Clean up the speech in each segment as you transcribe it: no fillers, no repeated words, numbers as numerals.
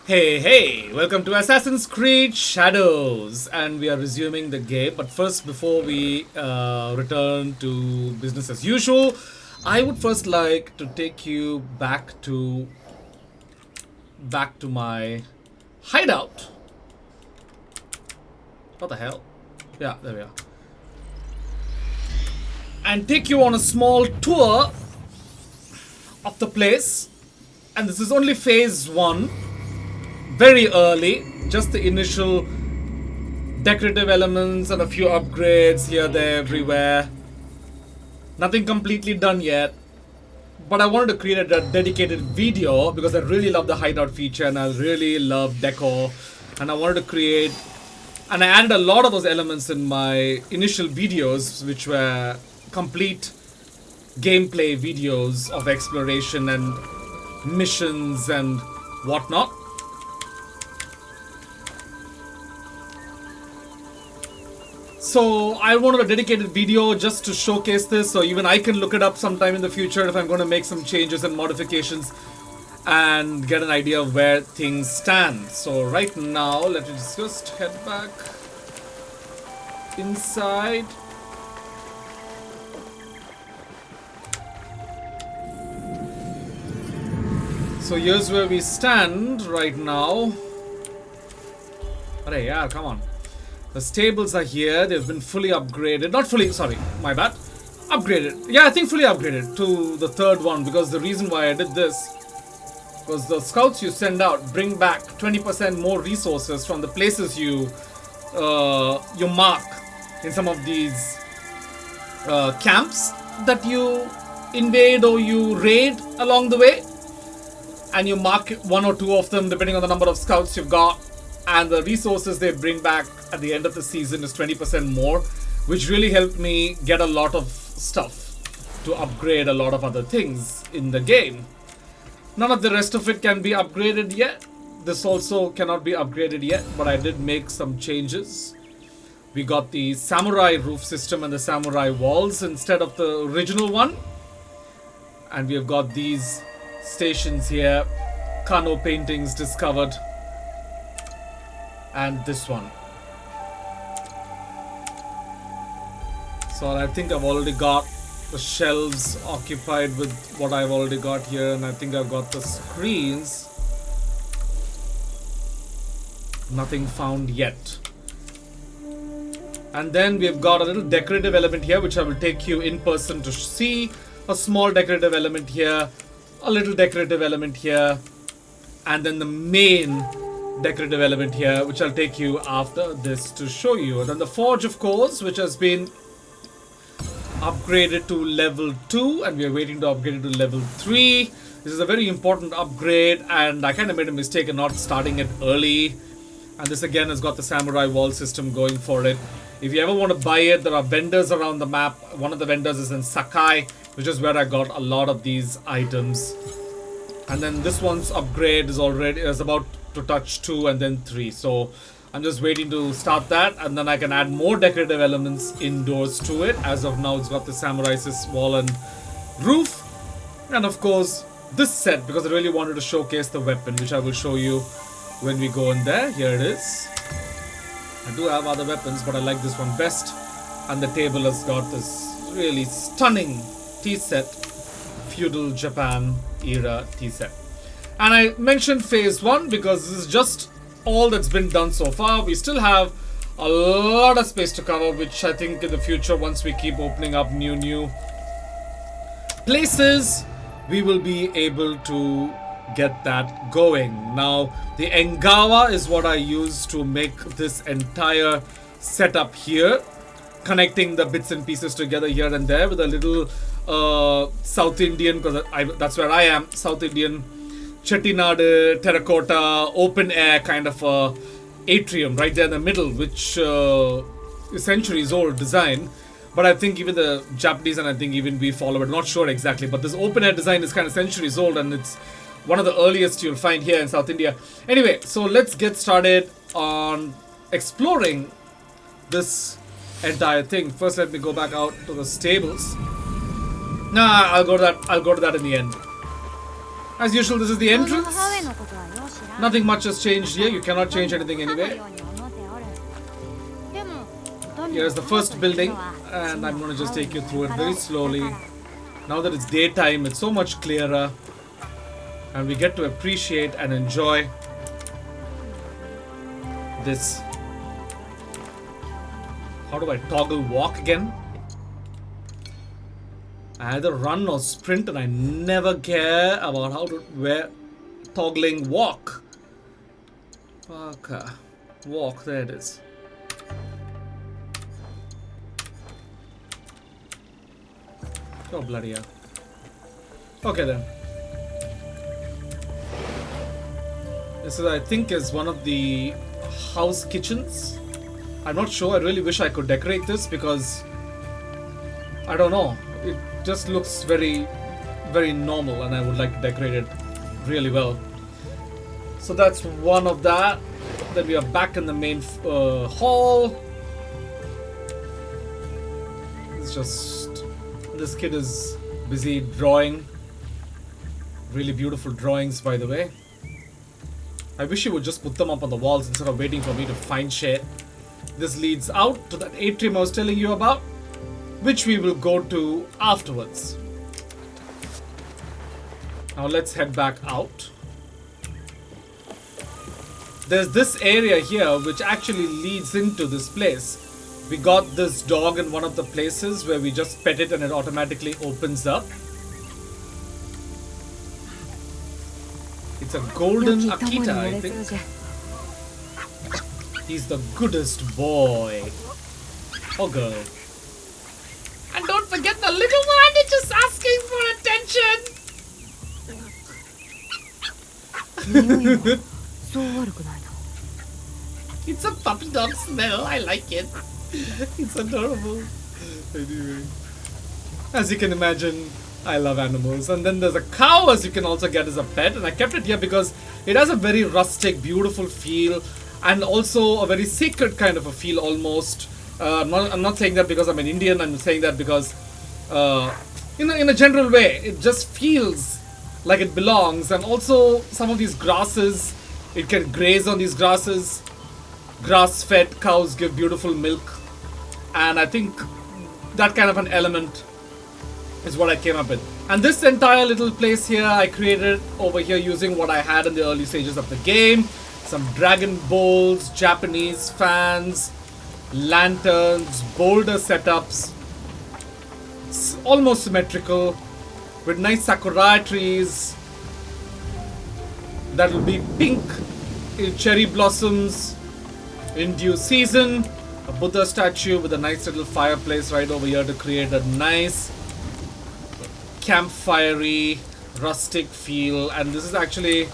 Hey, welcome to Assassin's Creed Shadows, and we are resuming the game. But first, before we return to business as usual, I would first like to take you back to my hideout. What the hell? Yeah, there we are. And take you on a small tour of the place. And this is only phase 1. Very early, just the initial decorative elements and a few upgrades here, there, everywhere. Nothing completely done yet. But I wanted to create a dedicated video because I really love the hideout feature and I really love Decor. And I wanted to create... And I added a lot of those elements in my initial videos, which were complete gameplay videos of exploration and missions and whatnot. So I wanted a dedicated video just to showcase this, so even I can look it up sometime in the future if I'm going to make some changes and modifications and get an idea of where things stand. So right now, let me just head back inside. So here's where we stand right now. Alright, yeah, come on. The stables are here. They've been fully upgraded. Not fully, sorry, my bad. Upgraded. Yeah, I think fully upgraded to the third one, because the reason why I did this was the scouts you send out bring back 20% more resources from the places you mark in some of these camps that you invade or you raid along the way. And you mark 1 or 2 of them depending on the number of scouts you've got. And the resources they bring back at the end of the season is 20% more, which really helped me get a lot of stuff to upgrade a lot of other things in the game. None of the rest of it can be upgraded yet. This also cannot be upgraded yet, but I did make some changes. We got the samurai roof system and the samurai walls instead of the original one. And we have got these stations here, Kano paintings discovered. And this one. So I think I've already got the shelves occupied with what I've already got here, and I think I've got the screens. Nothing found yet. And then we've got a little decorative element here, which I will take you in person to see. A small decorative element here, a little decorative element here, and then the main decorative element here, which I'll take you after this to show you. And then the forge, of course, which has been upgraded to level 2, and we are waiting to upgrade it to level 3. This is a very important upgrade, and I kind of made a mistake in not starting it early. And this again has got the samurai wall system going for it. If you ever want to buy it, there are vendors around the map. One of the vendors is in Sakai, which is where I got a lot of these items. And then this one's upgrade is about to touch 2 and then 3. So I'm just waiting to start that, and then I can add more decorative elements indoors to it. As of now, it's got the samurai wall and roof. And of course, this set, because I really wanted to showcase the weapon, which I will show you when we go in there. Here it is. I do have other weapons, but I like this one best. And the table has got this really stunning tea set, feudal Japan era tea set. And I mentioned phase 1 because this is just all that's been done so far. We still have a lot of space to cover, which I think in the future, once we keep opening up new places, we will be able to get that going. Now, the Engawa is what I use to make this entire setup here, connecting the bits and pieces together here and there with a little South Indian, because that's where I am, South Indian Chettinad terracotta open air kind of atrium right there in the middle, which is centuries old design. But I think even the Japanese, and I think even we follow it, not sure exactly, but this open air design is kind of centuries old, and it's one of the earliest you'll find here in South India. Anyway, so let's get started on exploring this entire thing. First, let me go back out to the stables. Nah, I'll go to that in the end. As usual, this is the entrance. Nothing much has changed here. You cannot change anything anyway. Here's the first building, and I'm going to just take you through it very slowly. Now that it's daytime, it's so much clearer, and we get to appreciate and enjoy this. How do I toggle walk again? I either run or sprint, and I never care about how to toggling walk. Okay. Walk, there it is. Oh, bloody hell. Okay then. This is, I think, is one of the house kitchens. I'm not sure. I really wish I could decorate this because I don't know. It just looks very, very normal, and I would like to decorate it really well. So that's one of that. Then we are back in the main hall. It's just... This kid is busy drawing. Really beautiful drawings, by the way. I wish he would just put them up on the walls instead of waiting for me to find shit. This leads out to that atrium I was telling you about, which we will go to afterwards. Now let's head back out. There's this area here which actually leads into this place. We got this dog in one of the places where we just pet it and it automatically opens up. It's a golden Akita, I think. He's the goodest boy. Or girl. And don't forget the little one is just asking for attention. It's a puppy dog smell. I like it. It's adorable. Anyway. As you can imagine, I love animals. And then there's a cow, as you can also get as a pet. And I kept it here because it has a very rustic, beautiful feel. And also a very sacred kind of a feel almost. I'm not saying that because I'm an Indian. I'm saying that because in a general way, it just feels like it belongs. And also some of these grasses, it can graze on these grasses. Grass-fed cows give beautiful milk. And I think that kind of an element is what I came up with. And this entire little place here, I created over here using what I had in the early stages of the game. Some dragon bowls, Japanese fans, lanterns, boulder setups. It's almost symmetrical with nice sakura trees that will be pink cherry blossoms in due season. A Buddha statue with a nice little fireplace right over here to create a nice campfirey rustic feel. And this is actually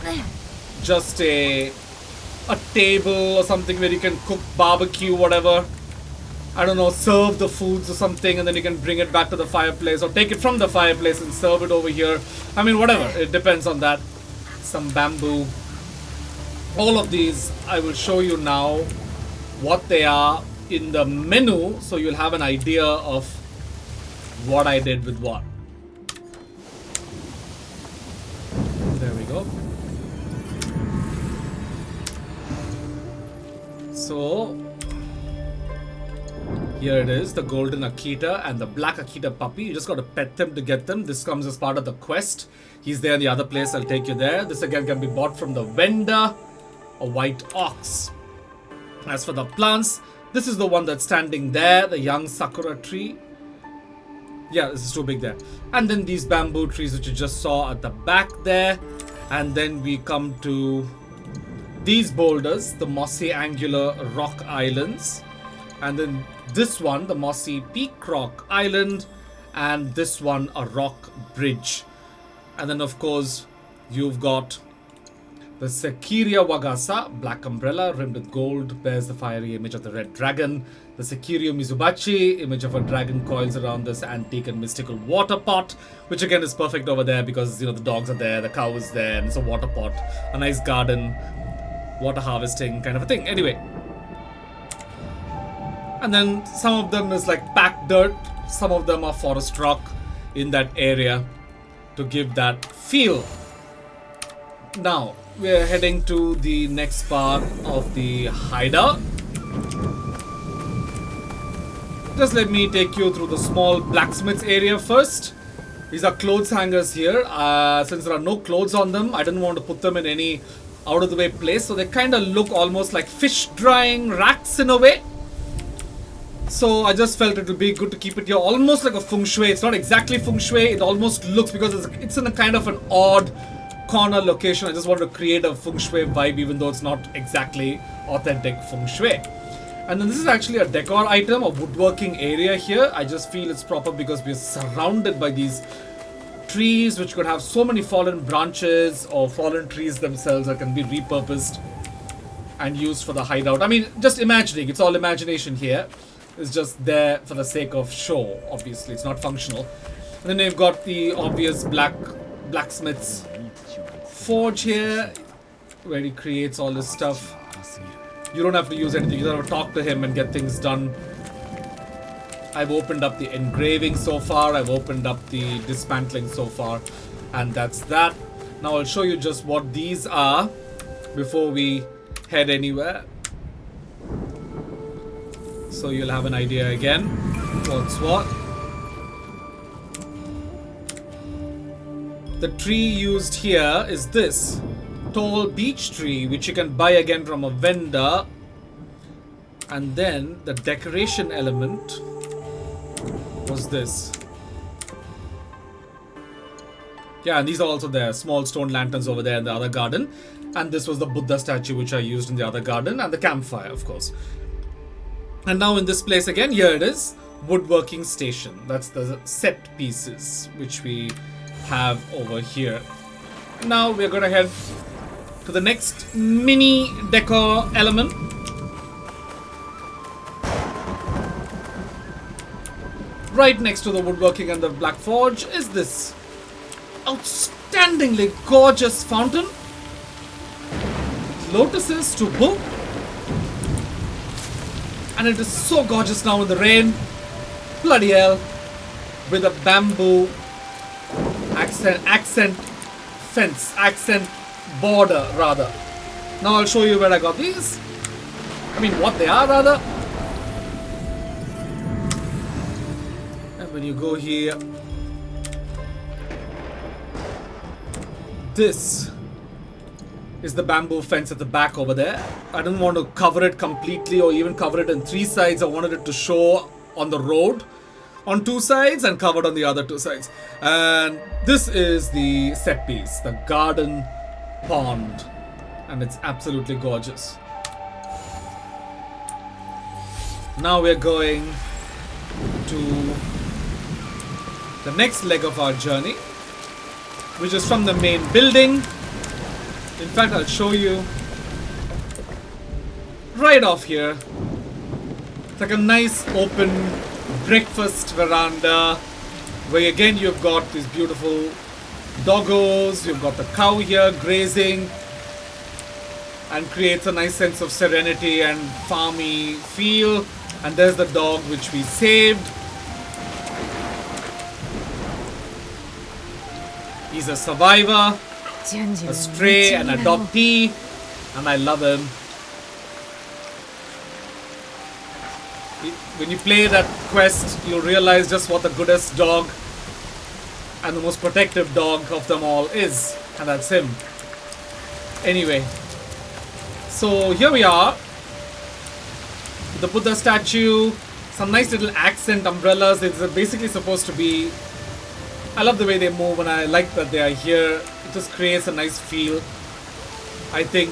just a table or something where you can cook, barbecue, whatever. I don't know, serve the foods or something, and then you can bring it back to the fireplace or take it from the fireplace and serve it over here. I mean, whatever, it depends on that. Some bamboo. All of these I will show you now what they are in the menu, so you'll have an idea of what I did with what. There we go. So here it is, the golden Akita and the black Akita puppy. You just got to pet them to get them. This comes as part of the quest. He's there in the other place. I'll take you there. This again can be bought from the vendor. A white ox. As for the plants, this is the one that's standing there, the young sakura tree. Yeah, this is too big there. And then these bamboo trees which you just saw at the back there. And then we come to these boulders, the mossy angular rock islands. And then this one, the mossy peak rock island. And this one, a rock bridge. And then of course, you've got the Sekiria Wagasa, black umbrella rimmed with gold, bears the fiery image of the red dragon. The Sekirio Mizubachi, image of a dragon coils around this antique and mystical water pot, which again is perfect over there because, you know, the dogs are there, the cow is there, and it's a water pot, a nice garden, water harvesting kind of a thing. Anyway. And then some of them is like packed dirt, some of them are forest rock in that area to give that feel. Now, we're heading to the next part of the hideout. Just let me take you through the small blacksmith's area first. These are clothes hangers here. Since there are no clothes on them, I didn't want to put them in any out of the way place. So they kind of look almost like fish drying racks in a way. So I just felt it would be good to keep it here almost like a feng shui. It's not exactly feng shui. It almost looks, because it's in a kind of an odd corner location. I just wanted to create a feng shui vibe, even though it's not exactly authentic feng shui. And then this is actually a decor item, a woodworking area here. I just feel it's proper because we're surrounded by these trees which could have so many fallen branches or fallen trees themselves that can be repurposed and used for the hideout. I mean, just imagining. It's all imagination here. It's just there for the sake of show, obviously. It's not functional. And then they've got the obvious blacksmith's forge here, where he creates all this stuff. You don't have to use anything. You don't have to talk to him and get things done. I've opened up the engraving so far. I've opened up the dismantling so far. And that's that. Now I'll show you just what these are before we head anywhere. So you'll have an idea again what's what. The tree used here is this tall beech tree, which you can buy again from a vendor. And then the decoration element was this. Yeah, and these are also there. Small stone lanterns over there in the other garden. And this was the Buddha statue which I used in the other garden. And the campfire, of course. And now in this place again, here it is. Woodworking station. That's the set pieces which we have over here. Now we're going to head to the next mini decor element. Right next to the woodworking and the black forge is this outstandingly gorgeous fountain. Lotuses to boot. And it is so gorgeous now in the rain. Bloody hell. With a bamboo accent border rather. Now I'll show you where I got these. I mean what they are rather. And when you go here, this is the bamboo fence at the back over there. I didn't want to cover it completely or even cover it in 3 sides. I wanted it to show on the road on 2 sides and covered on the other 2 sides. And this is the set piece, the garden pond. And it's absolutely gorgeous. Now we're going to the next leg of our journey, which is from the main building. In fact, I'll show you right off here. It's like a nice open breakfast veranda where again you've got these beautiful doggos. You've got the cow here grazing and creates a nice sense of serenity and farmy feel. And there's the dog which we saved. He's a survivor, a stray, an adoptee, and I love him. When you play that quest, you'll realize just what the goodest dog and the most protective dog of them all is, and that's him. Anyway, so here we are. The Buddha statue, some nice little accent umbrellas. It's basically supposed to be... I love the way they move and I like that they are here. It just creates a nice feel. I think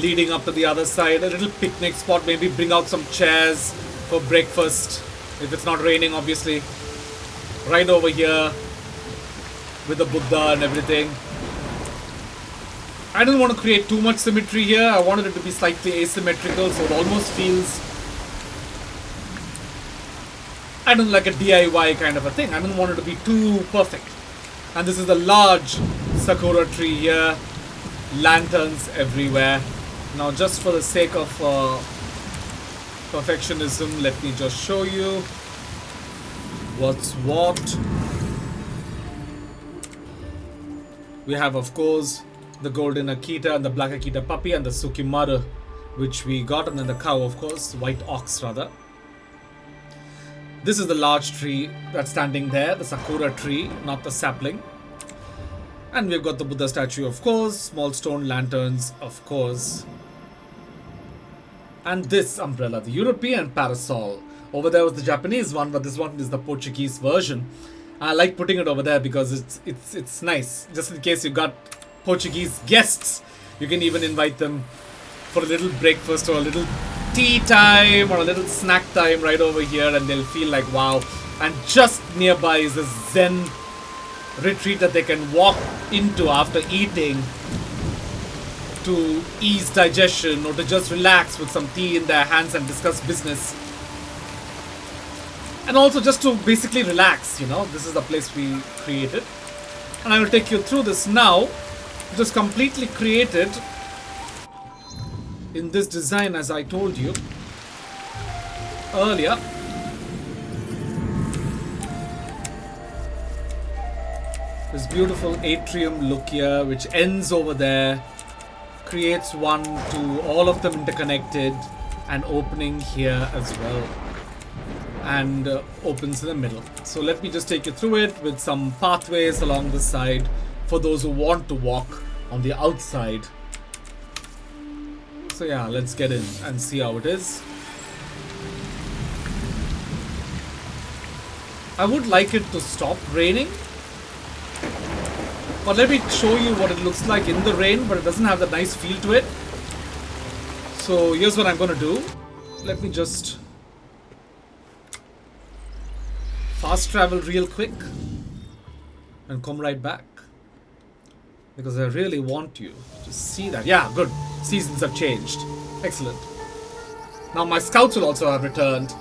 leading up to the other side, a little picnic spot, maybe bring out some chairs for breakfast, if it's not raining obviously. Right over here with the Buddha and everything. I didn't want to create too much symmetry here. I wanted it to be slightly asymmetrical, so it almost feels, I don't like a DIY kind of a thing. I didn't want it to be too perfect. And this is the large sakura tree here. Lanterns everywhere. Now just for the sake of perfectionism, let me just show you what's what. We have, of course, The golden Akita and the black Akita puppy and the Sukimaru, which we got, and then the cow, of course, white ox rather. This is the large tree that's standing there, the Sakura tree, not the sapling. And we've got the Buddha statue, of course, small stone lanterns, of course. And this umbrella, the European parasol. Over there was the Japanese one, but this one is the Portuguese version. I like putting it over there because it's nice. Just in case you got Portuguese guests, you can even invite them for a little breakfast or a little tea time or a little snack time right over here, and they'll feel like wow. And just nearby is a Zen retreat that they can walk into after eating to ease digestion or to just relax with some tea in their hands and discuss business. And also just to basically relax, you know. This is the place we created. And I will take you through this now. It was completely created in this design, as I told you earlier. This beautiful atrium look here, which ends over there, creates one, two, all of them interconnected, and opening here as well, and opens in the middle. So let me just take you through it with some pathways along the side for those who want to walk on the outside. So yeah, let's get in and see how it is. I would like it to stop raining, but let me show you what it looks like in the rain, but it doesn't have that nice feel to it. So here's what I'm going to do. Let me just fast travel real quick and come right back, because I really want you to see that. Yeah, good. Seasons have changed. Excellent. Now my scouts will also have returned.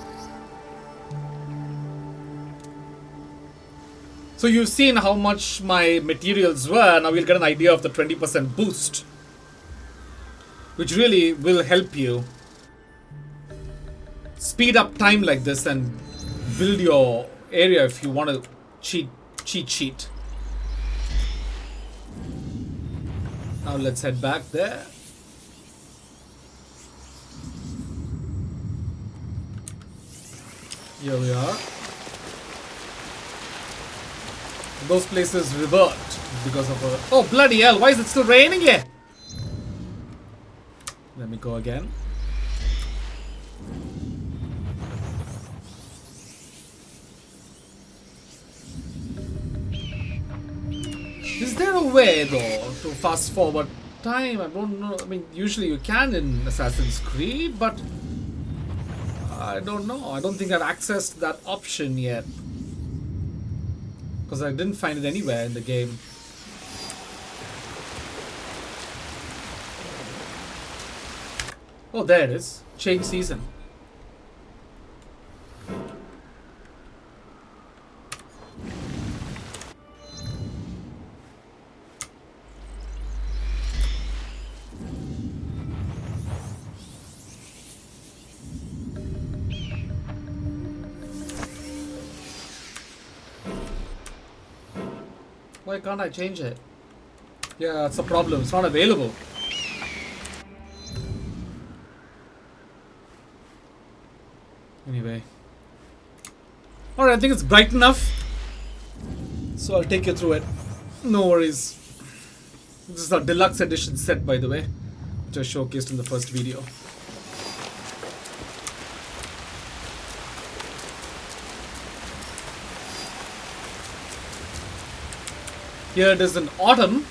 So you've seen how much my materials were. Now we'll get an idea of the 20% boost, which really will help you speed up time like this and build your area if you want to cheat sheet. Now let's head back there. Here we are. Those places revert because of a... Oh, bloody hell, why is it still raining here? Let me go again. Is there a way, though, to fast forward time? I don't know. I mean, usually you can in Assassin's Creed, but I don't know. I don't think I've accessed that option yet, because I didn't find it anywhere in the game. Oh, there it is. Change season. Why can't I change it? Yeah, it's a problem. It's not available. Anyway. Alright, I think it's bright enough, so I'll take you through it. No worries. This is our deluxe edition set, by the way, which I showcased in the first video. Here it is in autumn,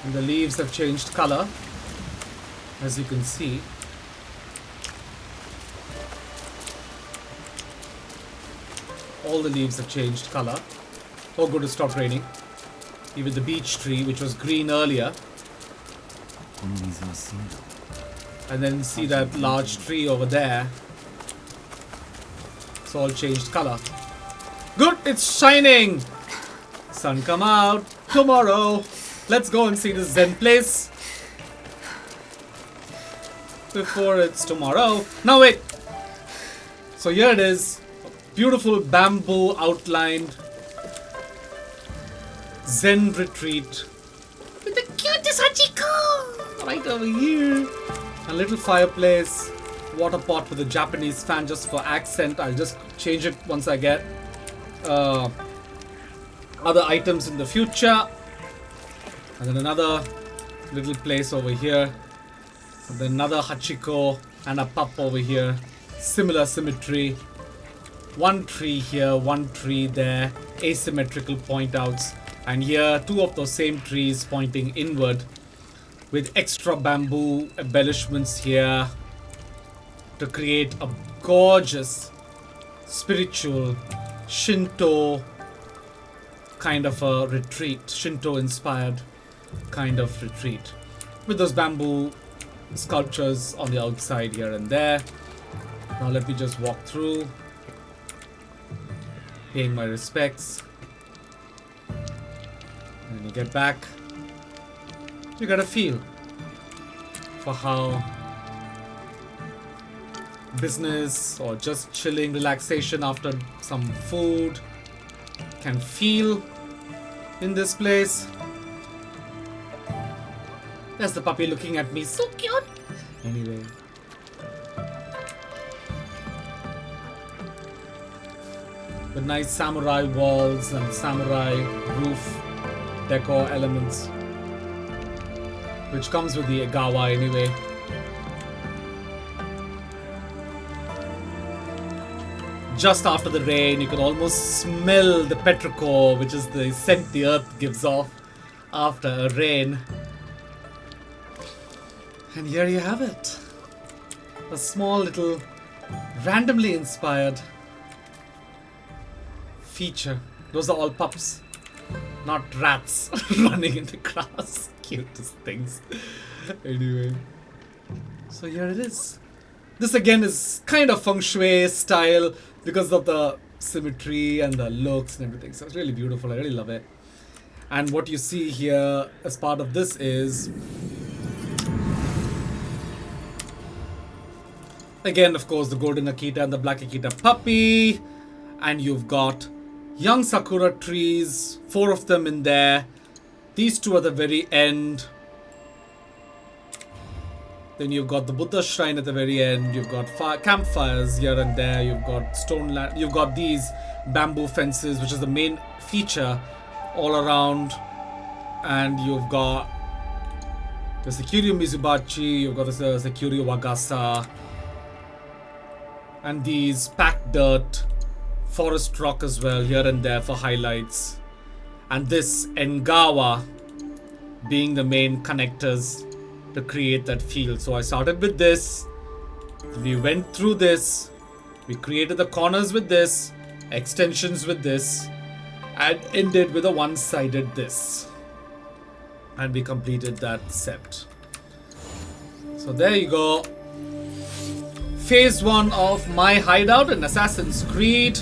and the leaves have changed color, as you can see. All the leaves have changed color. Oh good, it stopped raining. Even the beech tree, which was green earlier. And then see that large tree over there. It's all changed color. Good, it's shining! Sun come out tomorrow. Let's go and see this Zen place before it's tomorrow. Now wait. So here it is. Beautiful bamboo outlined Zen retreat with the cutest Hachiko right over here. A little fireplace, water pot with a Japanese fan just for accent. I'll just change it once I get other items in the future. And then another little place over here. And then another Hachiko and a pup over here. Similar symmetry. One tree here, one tree there. Asymmetrical point outs. And here, two of those same trees pointing inward. With extra bamboo embellishments here. To create a gorgeous, spiritual, Shinto kind of a retreat. Shinto inspired kind of retreat. With those bamboo sculptures on the outside here and there. Now let me just walk through. Paying my respects. And when you get back, you got a feel for how business or just chilling, relaxation after some food can feel in this place. There's the puppy looking at me, so cute. Anyway. The nice samurai walls and samurai roof decor elements. Which comes with the Egawa anyway. Just after the rain, you can almost smell the petrichor, which is the scent the earth gives off after a rain. And here you have it. A small little randomly inspired feature. Those are all pups, not rats running in the grass. Cutest things. Anyway. So here it is. This again is kind of feng shui style because of the symmetry and the looks and everything. So it's really beautiful. I really love it. And what you see here as part of this is, again, of course, the golden Akita and the black Akita puppy. And you've got young sakura trees, 4 of them in there. These 2 at the very end. Then you've got the Buddha shrine at the very end. You've got campfires here and there. You've got stone land. You've got these bamboo fences, which is the main feature all around. And you've got the Sekiryu Mizubachi. You've got the Sekiryu Wagasa. And these packed dirt, forest rock as well, here and there for highlights. And this Engawa being the main connectors to create that feel. So I started with this, we went through this, we created the corners with this, extensions with this, and ended with a one-sided this. And we completed that set. So there you go. Phase 1 of my hideout in Assassin's Creed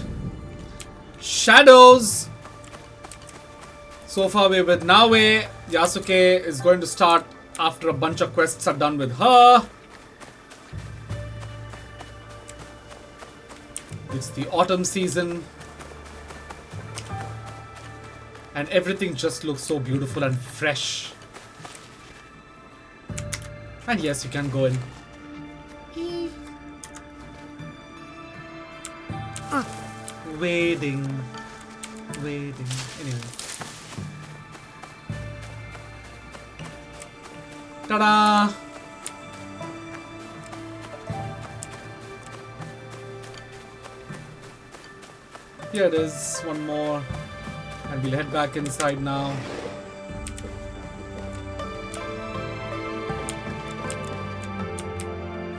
Shadows. So far we're with Naoe. Yasuke is going to start after a bunch of quests are done with her. It's the autumn season. And everything just looks so beautiful and fresh. And yes, you can go in. Waiting. Anyway. Ta-da! Here it is, one more. And we'll head back inside now.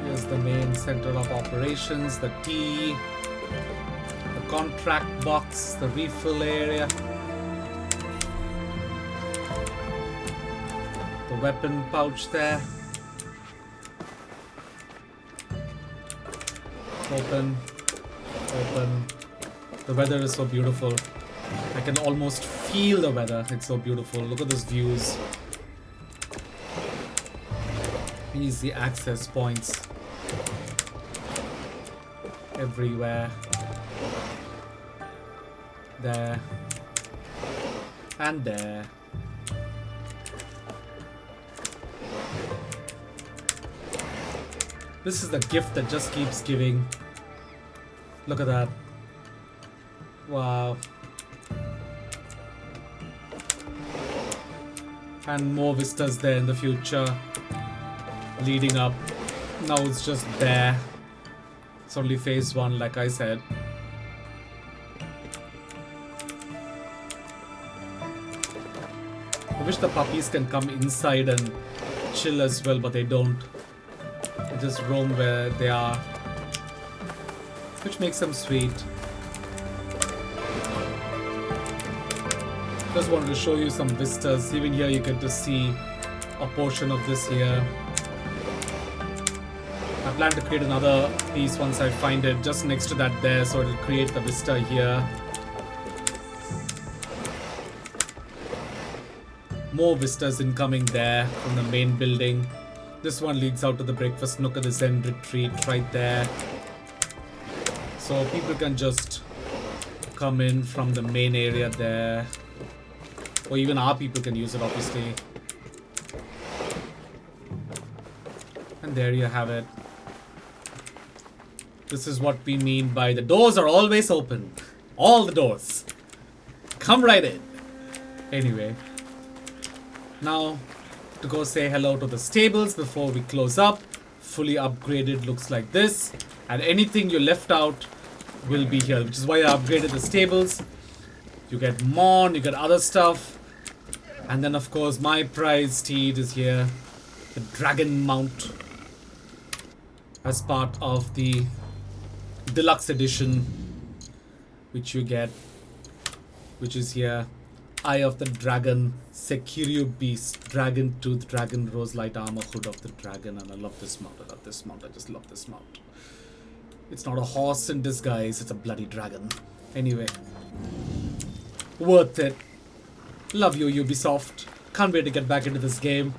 Here's the main center of operations, the tea, the contract box, the refill area. The weapon pouch there. Open. The weather is so beautiful. I can almost feel the weather. It's so beautiful. Look at those views. Easy access points everywhere. There. And there. This is the gift that just keeps giving. Look at that. Wow. And more vistas there in the future. Leading up. Now it's just there. It's only phase 1, like I said. I wish the puppies can come inside and chill as well, but they don't. They just roam where they are, which makes them sweet. Just wanted to show you some vistas. Even here you get to see a portion of this here. I plan to create another piece once I find it just next to that there, so it'll create the vista here. More vistas incoming there from the main building. This one leads out to the breakfast nook at the Zen retreat right there. So people can just come in from the main area there. Or even our people can use it, obviously. And there you have it. This is what we mean by the doors are always open. All the doors. Come right in. Anyway. Now, to go say hello to the stables before we close up. Fully upgraded, looks like this. And anything you left out will be here, which is why I upgraded the stables. You get Mon, you get other stuff. And then, of course, my prize steed is here. The Dragon Mount. As part of the Deluxe edition. Which you get. Which is here. Eye of the Dragon, Sekiryu Beast, Dragon Tooth, Dragon Rose, Light Armor, Hood of the Dragon. And I love this mount. I love this mount. I just love this mount. It's not a horse in disguise. It's a bloody dragon. Anyway. Worth it. Love you, Ubisoft. Can't wait to get back into this game.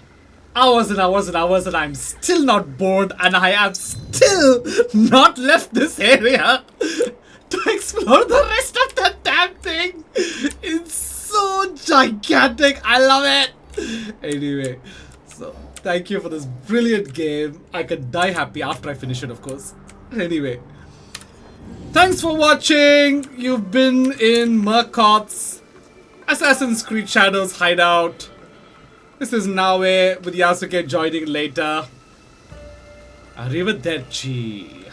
Hours and hours and hours, and I'm still not bored, and I have still not left this area to explore the rest of the damn thing. It's so gigantic. I love it. Anyway, so thank you for this brilliant game. I could die happy after I finish it, of course. Anyway, thanks for watching. You've been in Murkott's Assassin's Creed Shadows Hideout. This is Naoe with Yasuke joining later. Arrivederci.